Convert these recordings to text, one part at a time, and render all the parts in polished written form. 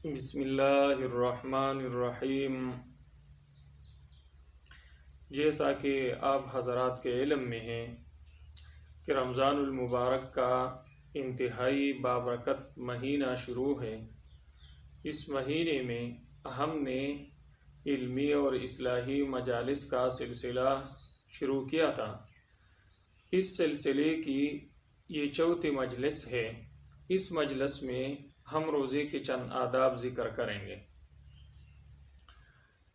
بسم اللہ الرحمن الرحیم۔ جیسا کہ آپ حضرات کے علم میں ہے کہ رمضان المبارک کا انتہائی بابرکت مہینہ شروع ہے۔ اس مہینے میں ہم نے علمی اور اصلاحی مجالس کا سلسلہ شروع کیا تھا۔ اس سلسلے کی یہ چوتھی مجلس ہے۔ اس مجلس میں ہم روزے کے چند آداب ذکر کریں گے۔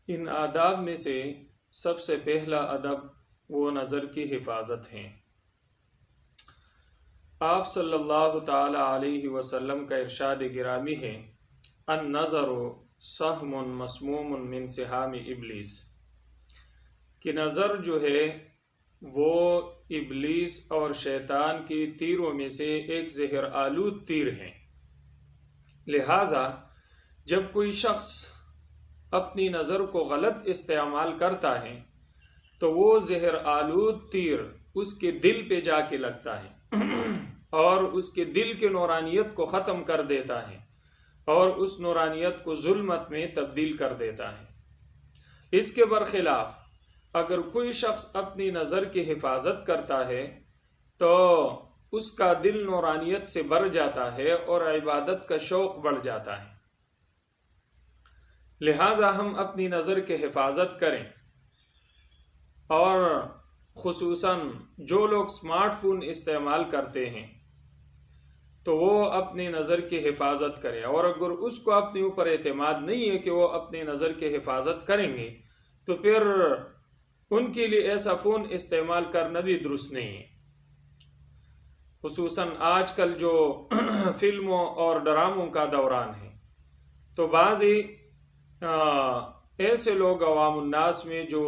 ان آداب میں سے سب سے پہلا ادب وہ نظر کی حفاظت ہے۔ آپ صلی اللہ تعالی علیہ وسلم کا ارشاد گرامی ہے، النظر سہم مسموم من سہام ابلیس، کہ نظر جو ہے وہ ابلیس اور شیطان کی تیروں میں سے ایک زہر آلود تیر ہے۔ لہٰذا جب کوئی شخص اپنی نظر کو غلط استعمال کرتا ہے تو وہ زہر آلود تیر اس کے دل پہ جا کے لگتا ہے اور اس کے دل کے نورانیت کو ختم کر دیتا ہے اور اس نورانیت کو ظلمت میں تبدیل کر دیتا ہے۔ اس کے برخلاف اگر کوئی شخص اپنی نظر کی حفاظت کرتا ہے تو اس کا دل نورانیت سے بھر جاتا ہے اور عبادت کا شوق بڑھ جاتا ہے۔ لہٰذا ہم اپنی نظر کی حفاظت کریں، اور خصوصاً جو لوگ اسمارٹ فون استعمال کرتے ہیں تو وہ اپنی نظر کی حفاظت کریں، اور اگر اس کو اپنے اوپر اعتماد نہیں ہے کہ وہ اپنی نظر کی حفاظت کریں گے تو پھر ان کے لیے ایسا فون استعمال کرنا بھی درست نہیں ہے۔ خصوصاً آج کل جو فلموں اور ڈراموں کا دوران ہے تو بعضی ایسے لوگ عوام الناس میں جو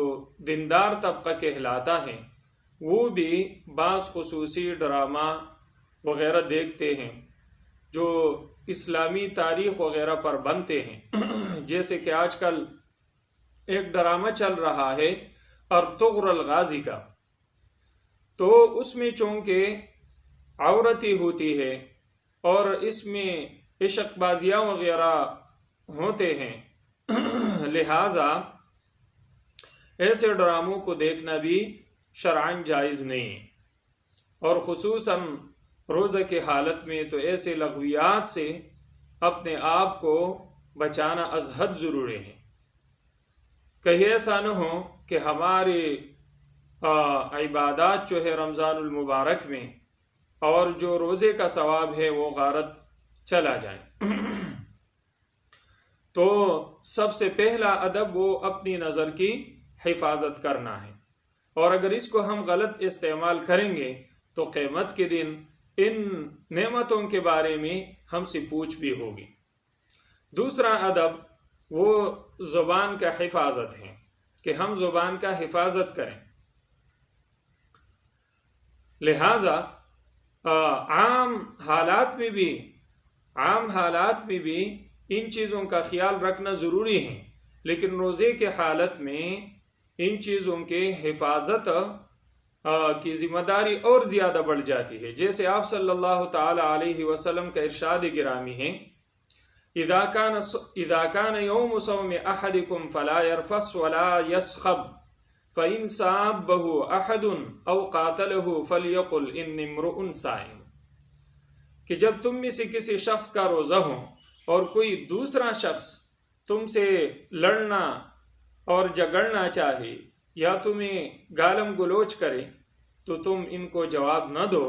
دیندار طبقہ کہلاتا ہے وہ بھی بعض خصوصی ڈرامہ وغیرہ دیکھتے ہیں جو اسلامی تاریخ وغیرہ پر بنتے ہیں۔ جیسے کہ آج کل ایک ڈرامہ چل رہا ہے ارطغرل الغازی کا، تو اس میں چونکہ عورتیں ہوتی ہے اور اس میں عشق بازیاں وغیرہ ہوتے ہیں، لہٰذا ایسے ڈراموں کو دیکھنا بھی شرعاً جائز نہیں ہے، اور خصوصاً روزہ کی حالت میں تو ایسے لغویات سے اپنے آپ کو بچانا از حد ضروری ہے۔ کہیں ایسا نہ ہو کہ ہماری عبادات جو ہے رمضان المبارک میں اور جو روزے کا ثواب ہے وہ غارت چلا جائے۔ تو سب سے پہلا ادب وہ اپنی نظر کی حفاظت کرنا ہے، اور اگر اس کو ہم غلط استعمال کریں گے تو قیامت کے دن ان نعمتوں کے بارے میں ہم سے پوچھ بھی ہوگی۔ دوسرا ادب وہ زبان کا حفاظت ہے کہ ہم زبان کا حفاظت کریں۔ لہٰذا عام حالات میں بھی ان چیزوں کا خیال رکھنا ضروری ہے، لیکن روزے کے حالت میں ان چیزوں کے حفاظت کی ذمہ داری اور زیادہ بڑھ جاتی ہے۔ جیسے آپ صلی اللہ تعالی علیہ وسلم کا ارشاد گرامی ہے، اذا كان يوم صوم احدكم فلا يرفث ولا يصخب فإن صابه احد او قاتله فليقل اني امرؤ صائم، کہ جب تم میں سے کسی شخص کا روزہ ہو اور کوئی دوسرا شخص تم سے لڑنا اور جھگڑنا چاہے یا تمہیں گالم گلوچ کرے تو تم ان کو جواب نہ دو،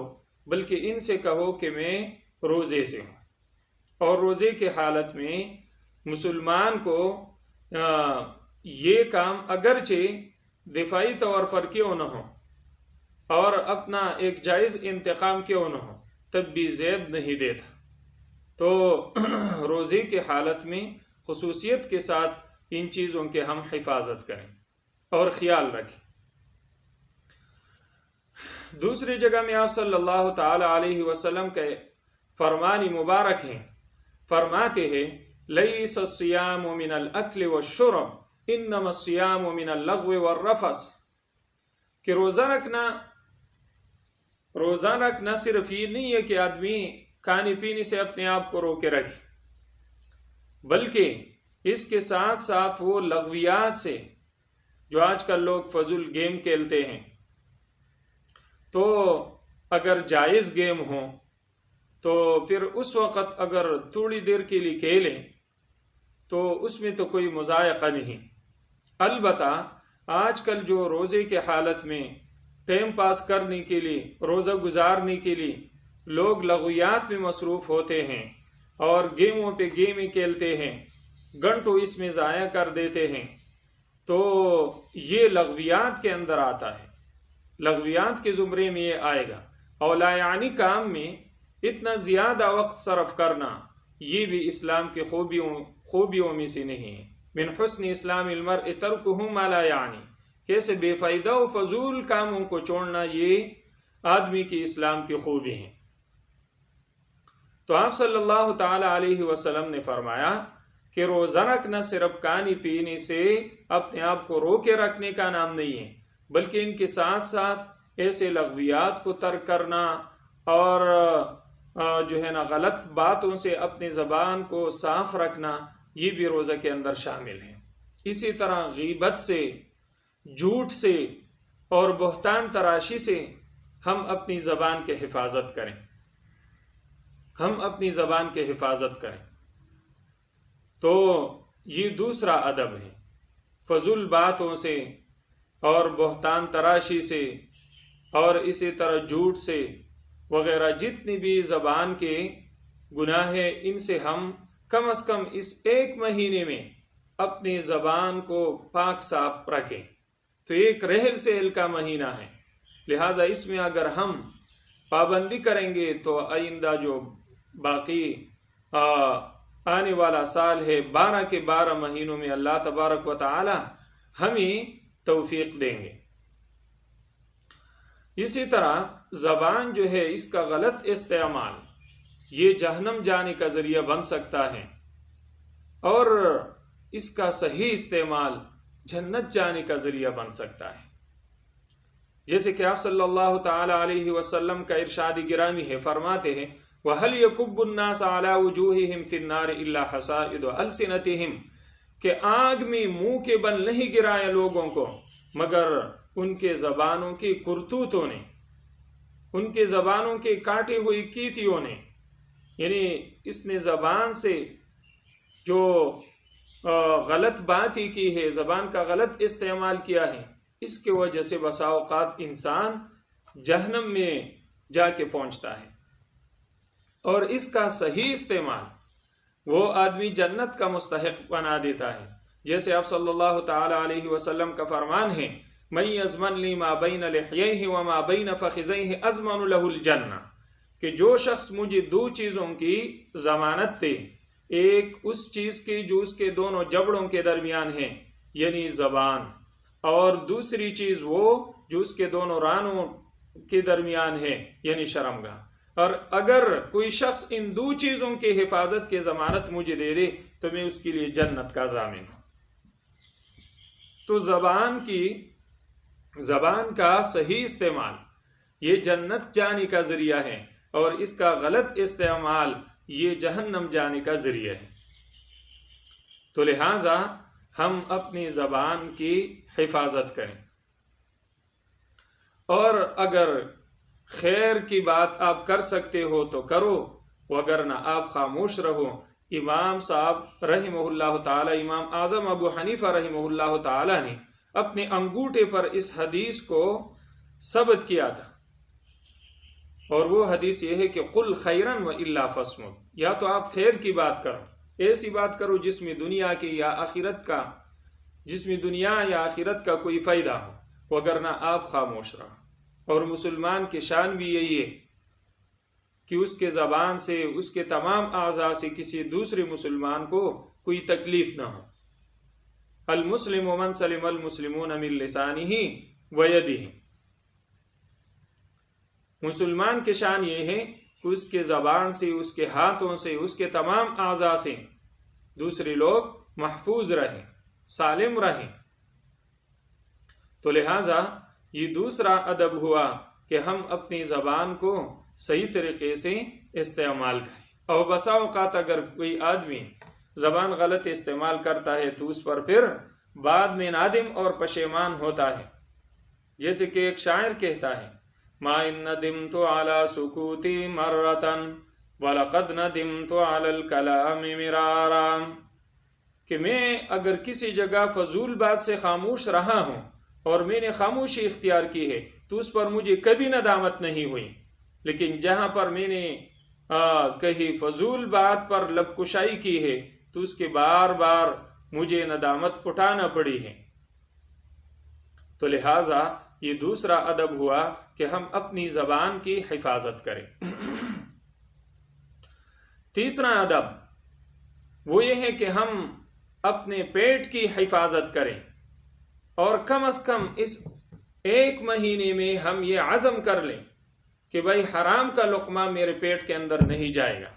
بلکہ ان سے کہو کہ میں روزے سے ہوں۔ اور روزے کے حالت میں مسلمان کو یہ کام اگرچہ دفاعی طور پر کیوں نہ ہو اور اپنا ایک جائز انتقام کیوں نہ ہو تب بھی زیب نہیں دیتا۔ تو روزے کے حالت میں خصوصیت کے ساتھ ان چیزوں کے ہم حفاظت کریں اور خیال رکھیں۔ دوسری جگہ میں آپ صلی اللہ تعالی علیہ وسلم کے فرمان مبارک ہیں، فرماتے ہیں لیس الصیام من الاکل والشرب انما الصیام من اللغو والرفث، کہ روزہ رکھنا صرف یہ نہیں ہے کہ آدمی کھانے پینے سے اپنے آپ کو روکے رکھے، بلکہ اس کے ساتھ ساتھ وہ لغویات سے، جو آج کل لوگ فضول گیم کھیلتے ہیں، تو اگر جائز گیم ہوں تو پھر اس وقت اگر تھوڑی دیر کے لیے کھیلیں تو اس میں تو کوئی مضائقہ نہیں۔ البتہ آج کل جو روزے کے حالت میں ٹائم پاس کرنے کے لیے، روزہ گزارنے کے لیے لوگ لغویات میں مصروف ہوتے ہیں اور گیموں پہ گیمیں کھیلتے ہیں، گھنٹوں اس میں ضائع کر دیتے ہیں، تو یہ لغویات کے اندر آتا ہے، لغویات کے زمرے میں یہ آئے گا۔ اور لا یعنی کام میں اتنا زیادہ وقت صرف کرنا یہ بھی اسلام کی خوبیوں میں سے نہیں ہے۔ من حسن اسلام المرء ترکہ ما لا یعنی، کیسے بے فائدہ و فضول کاموں کو چھوڑنا یہ آدمی کی اسلام کی خوبی ہے۔ تو آپ صلی اللہ تعالی علیہ وسلم نے فرمایا کہ روزہ رکھنا صرف کھانے پینے سے اپنے آپ کو روکے رکھنے کا نام نہیں ہے، بلکہ ان کے ساتھ ساتھ ایسے لغویات کو ترک کرنا اور جو ہے نا غلط باتوں سے اپنی زبان کو صاف رکھنا یہ بھی روزہ کے اندر شامل ہے۔ اسی طرح غیبت سے، جھوٹ سے اور بہتان تراشی سے ہم اپنی زبان کی حفاظت کریں، ہم اپنی زبان کی حفاظت کریں۔ تو یہ دوسرا ادب ہے، فضول باتوں سے اور بہتان تراشی سے اور اسی طرح جھوٹ سے وغیرہ جتنی بھی زبان کے گناہ ہیں، ان سے ہم کم از کم اس ایک مہینے میں اپنی زبان کو پاک صاف رکھیں۔ تو ایک رحل سہل کا مہینہ ہے، لہٰذا اس میں اگر ہم پابندی کریں گے تو آئندہ جو باقی آنے والا سال ہے 12 کے 12 مہینوں میں اللہ تبارک و تعالی ہمیں توفیق دیں گے۔ اسی طرح زبان جو ہے اس کا غلط استعمال یہ جہنم جانے کا ذریعہ بن سکتا ہے، اور اس کا صحیح استعمال جنت جانے کا ذریعہ بن سکتا ہے۔ جیسے کہ آپ صلی اللہ تعالی علیہ وسلم کا ارشاد گرامی ہے، فرماتے ہیں وَهَلْ يَكُبُّ النَّاسَ عَلَىٰ وُجُوهِهِمْ فِي النَّارِ إِلَّا حَصَائِدُ أَلْسِنَتِهِمْ، کہ آگ میں منہ کے بل نہیں گرائے لوگوں کو مگر ان کے زبانوں کی کرتوتوں نے، ان کے زبانوں کے کاٹی ہوئی کیتیوں نے، یعنی اس نے زبان سے جو غلط بات ہی کی ہے، زبان کا غلط استعمال کیا ہے، اس کے وجہ سے بسا اوقات انسان جہنم میں جا کے پہنچتا ہے، اور اس کا صحیح استعمال وہ آدمی جنت کا مستحق بنا دیتا ہے۔ جیسے آپ صلی اللہ تعالی علیہ وسلم کا فرمان ہے مَن يَضْمَنْ لِي مَا بَيْنَ لِحْيَيْهِ وَمَا بَيْنَ فَخِذَيْهِ أَضْمَنُ لَهُ الْجَنَّةَ، کہ جو شخص مجھے دو چیزوں کی ضمانت دے، ایک اس چیز کی جو اس کے دونوں جبڑوں کے درمیان ہے یعنی زبان، اور دوسری چیز وہ جو اس کے دونوں رانوں کے درمیان ہے یعنی شرمگاہ، اور اگر کوئی شخص ان دو چیزوں کی حفاظت کی ضمانت مجھے دے دے تو میں اس کے لیے جنت کا ضامن ہوں۔ تو زبان کا صحیح استعمال یہ جنت جانے کا ذریعہ ہے، اور اس کا غلط استعمال یہ جہنم جانے کا ذریعہ ہے۔ تو لہٰذا ہم اپنی زبان کی حفاظت کریں، اور اگر خیر کی بات آپ کر سکتے ہو تو کرو، وگرنہ آپ خاموش رہو۔ امام صاحب رحمہ اللہ تعالی، امام اعظم ابو حنیفہ رحمہ اللہ تعالی نے اپنے انگوٹھے پر اس حدیث کو ثبت کیا تھا، اور وہ حدیث یہ ہے کہ قل خیرن و الا فصمت، یا تو آپ خیر کی بات کرو، ایسی بات کرو جس میں دنیا کی یا آخرت کا، جس میں دنیا یا آخرت کا کوئی فائدہ ہو، وگرنہ آپ خاموش رہو۔ اور مسلمان کی شان بھی یہی ہے کہ اس کے زبان سے، اس کے تمام اعضاء سے کسی دوسرے مسلمان کو کوئی تکلیف نہ ہو۔ المسلم من سلم المسلمون من لسانہ ویدہ، مسلمان کی شان یہ ہے کہ اس کے زبان سے، اس کے ہاتھوں سے، اس کے تمام اعضاء سے دوسرے لوگ محفوظ رہیں، سالم رہیں۔ تو لہٰذا یہ دوسرا ادب ہوا کہ ہم اپنی زبان کو صحیح طریقے سے استعمال کریں۔ اور بسا اوقات اگر کوئی آدمی زبان غلط استعمال کرتا ہے تو اس پر پھر بعد میں نادم اور پشیمان ہوتا ہے. جیسے کہ ایک شاعر کہتا ہے ما ان ندمت علی سکوتی مرتن وَلَقَدْ نَدِمْتُ عَلَى الْكَلَامِ مِرَارًا، کہ میں اگر کسی جگہ فضول بات سے خاموش رہا ہوں اور میں نے خاموشی اختیار کی ہے تو اس پر مجھے کبھی ندامت نہیں ہوئی، لیکن جہاں پر میں نے کہیں فضول بات پر لب کشائی کی ہے تو اس کے بار بار مجھے ندامت اٹھانا پڑی ہے. تو لہٰذا یہ دوسرا ادب ہوا کہ ہم اپنی زبان کی حفاظت کریں. تیسرا ادب وہ یہ ہے کہ ہم اپنے پیٹ کی حفاظت کریں، اور کم از کم اس ایک مہینے میں ہم یہ عزم کر لیں کہ بھائی حرام کا لقمہ میرے پیٹ کے اندر نہیں جائے گا.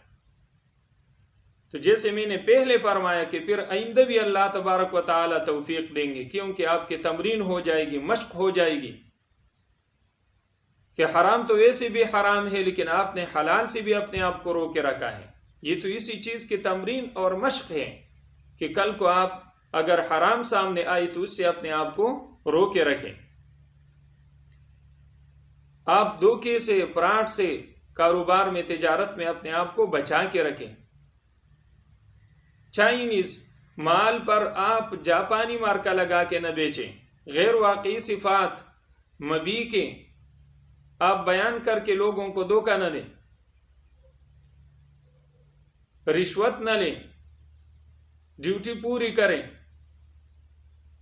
تو جیسے میں نے پہلے فرمایا کہ پھر آئندہ بھی اللہ تبارک و تعالی توفیق دیں گے، کیونکہ آپ کی تمرین ہو جائے گی، مشق ہو جائے گی کہ حرام تو ویسے بھی حرام ہے لیکن آپ نے حلال سے بھی اپنے آپ کو رو کے رکھا ہے. یہ تو اسی چیز کی تمرین اور مشق ہے کہ کل کو آپ اگر حرام سامنے آئی تو اس سے اپنے آپ کو رو کے رکھیں. آپ دھوکے سے، فراڈ سے کاروبار میں، تجارت میں اپنے آپ کو بچا کے رکھیں. چائنیز مال پر آپ جاپانی مارکا لگا کے نہ بیچیں. غیر واقعی صفات مبی کے آپ بیان کر کے لوگوں کو دھوکہ نہ دیں، رشوت نہ لیں، ڈیوٹی پوری کریں.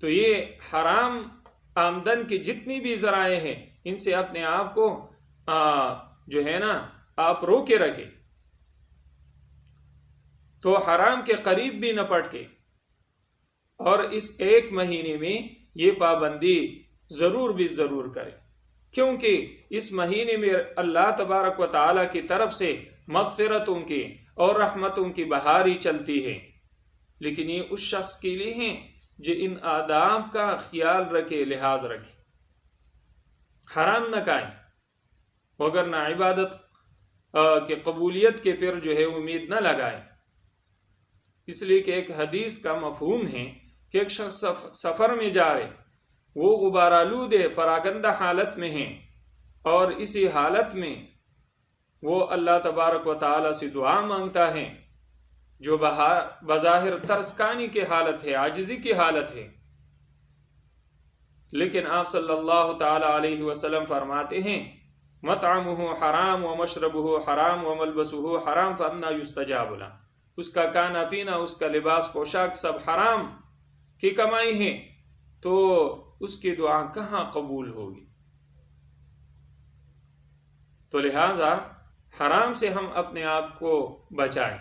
تو یہ حرام آمدن کے جتنی بھی ذرائع ہیں ان سے اپنے آپ کو جو ہے نا آپ رو کے رکھیں. تو حرام کے قریب بھی نہ پٹکے، اور اس ایک مہینے میں یہ پابندی ضرور بھی ضرور کرے، کیونکہ اس مہینے میں اللہ تبارک و تعالی کی طرف سے مغفرتوں کی اور رحمتوں کی بہاری چلتی ہے. لیکن یہ اس شخص کے لیے ہیں جو ان آداب کا خیال رکھے، لحاظ رکھے، حرام نہ کھائیں، مگر نہ عبادت کے قبولیت کے پھر جو ہے امید نہ لگائیں. اس لیے کہ ایک حدیث کا مفہوم ہے کہ ایک شخص سفر میں جا رہے، وہ غبارآلود ہے، پراگندہ حالت میں ہیں، اور اسی حالت میں وہ اللہ تبارک و تعالی سے دعا مانگتا ہے جو بظاہر ترسکانی کی حالت ہے، عاجزی کی حالت ہے. لیکن آپ صلی اللہ تعالی علیہ وسلم فرماتے ہیں مطعمہ حرام و مشربہ حرام و ملبسہ حرام فانا یستجاب لہ. اس کا کھانا پینا، اس کا لباس پوشاک سب حرام کی کمائی ہے، تو اس کی دعا کہاں قبول ہوگی؟ تو لہٰذا حرام سے ہم اپنے آپ کو بچائیں.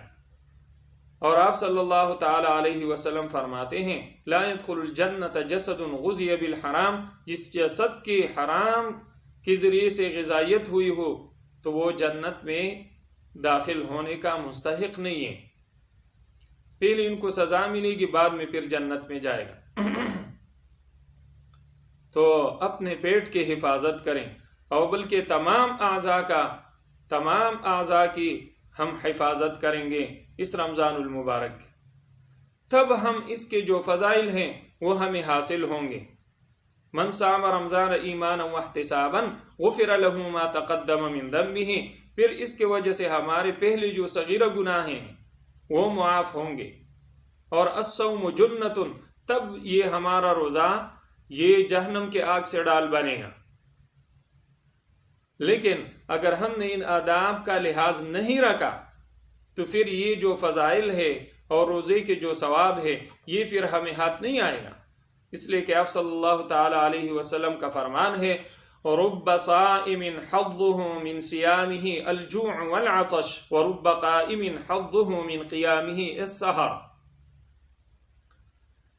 اور آپ صلی اللہ تعالی علیہ وسلم فرماتے ہیں لا يدخل الجنت جسد غذی بالحرام، جس جسد کی حرام کے ذریعے سے غذائیت ہوئی ہو تو وہ جنت میں داخل ہونے کا مستحق نہیں ہے. پہلے ان کو سزا ملے گی، بعد میں پھر جنت میں جائے گا. تو اپنے پیٹ کی حفاظت کریں، اور بلکہ تمام اعضاء کی ہم حفاظت کریں گے اس رمضان المبارک. تب ہم اس کے جو فضائل ہیں وہ ہمیں حاصل ہوں گے. من صام رمضان ایمانا واحتسابا غفر له ما تقدم من ذنبه، پھر اس کی وجہ سے ہمارے پہلے جو صغیرہ گناہ ہیں وہ معاف ہوں گے. اور الصوم جنۃ، تب یہ ہمارا روزہ یہ جہنم کے آگ سے ڈال بنے گا. لیکن اگر ہم نے ان آداب کا لحاظ نہیں رکھا تو پھر یہ جو فضائل ہے اور روزے کے جو ثواب ہے یہ پھر ہمیں ہاتھ نہیں آئے گا. اس لیے کہ آپ صلی اللہ تعالی علیہ وسلم کا فرمان ہے رب صائم حظه من صيامه الجوع والعطش ورب قائم حظه من قيامه السحر.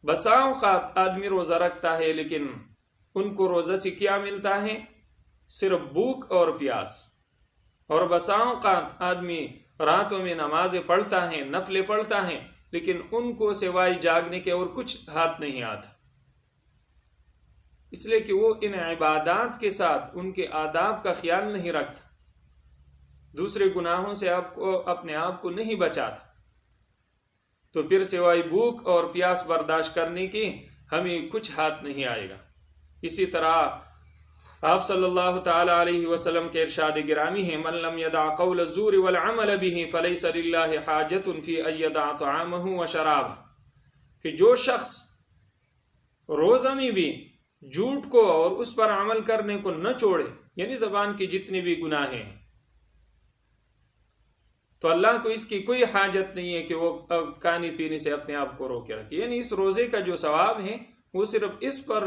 بسا اوقات آدمی روزہ رکھتا ہے لیکن ان کو روزہ سے کیا ملتا ہے؟ صرف بھوک اور پیاس. اور بسا اوقات آدمی راتوں میں نمازیں پڑھتا ہے، نفلیں پڑھتا ہے، لیکن ان کو سوائے جاگنے کے اور کچھ ہاتھ نہیں آتا. اس لیے کہ وہ ان عبادات کے ساتھ ان کے آداب کا خیال نہیں رکھتا، دوسرے گناہوں سے اپنے آپ کو نہیں بچاتا. تو پھر سوائے بھوک اور پیاس برداشت کرنے کی ہمیں کچھ ہاتھ نہیں آئے گا۔ اسی طرح آپ صلی اللہ تعالی علیہ وسلم کے ارشاد گرامی ہے، من لم يدع قول الزور والعمل به فليس لله حاجة في ان يدع طعامه وشرابه، کہ جو شخص روزہ میں بھی جھوٹ کو اور اس پر عمل کرنے کو نہ چھوڑے، یعنی زبان کی جتنی بھی گناہ ہیں، تو اللہ کو اس کی کوئی حاجت نہیں ہے کہ وہ کھانے پینے سے اپنے آپ کو روکے رکھے۔ یعنی اس روزے کا جو ثواب ہے وہ صرف اس پر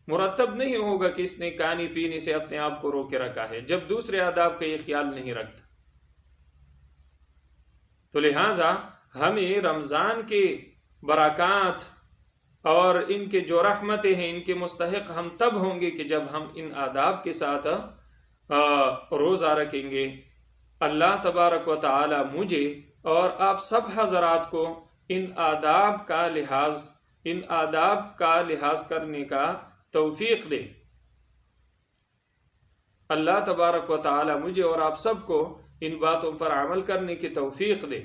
مرتب نہیں ہوگا کہ اس نے کھانے پینے سے اپنے آپ کو روکے رکھا ہے، جب دوسرے آداب کا یہ خیال نہیں رکھتا۔ تو لہٰذا ہمیں رمضان کے برکات اور ان کے جو رحمتیں ہیں، ان کے مستحق ہم تب ہوں گے کہ جب ہم ان آداب کے ساتھ روزہ رکھیں گے۔ اللہ تبارک و تعالی مجھے اور آپ سب حضرات کو ان آداب کا لحاظ کرنے کا توفیق دے۔ اللہ تبارک و تعالی مجھے اور آپ سب کو ان باتوں پر عمل کرنے کی توفیق دے۔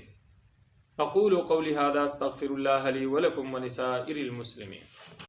اقول قولی ھذا استغفر اللہ لی ولکم ولسائر المسلمین۔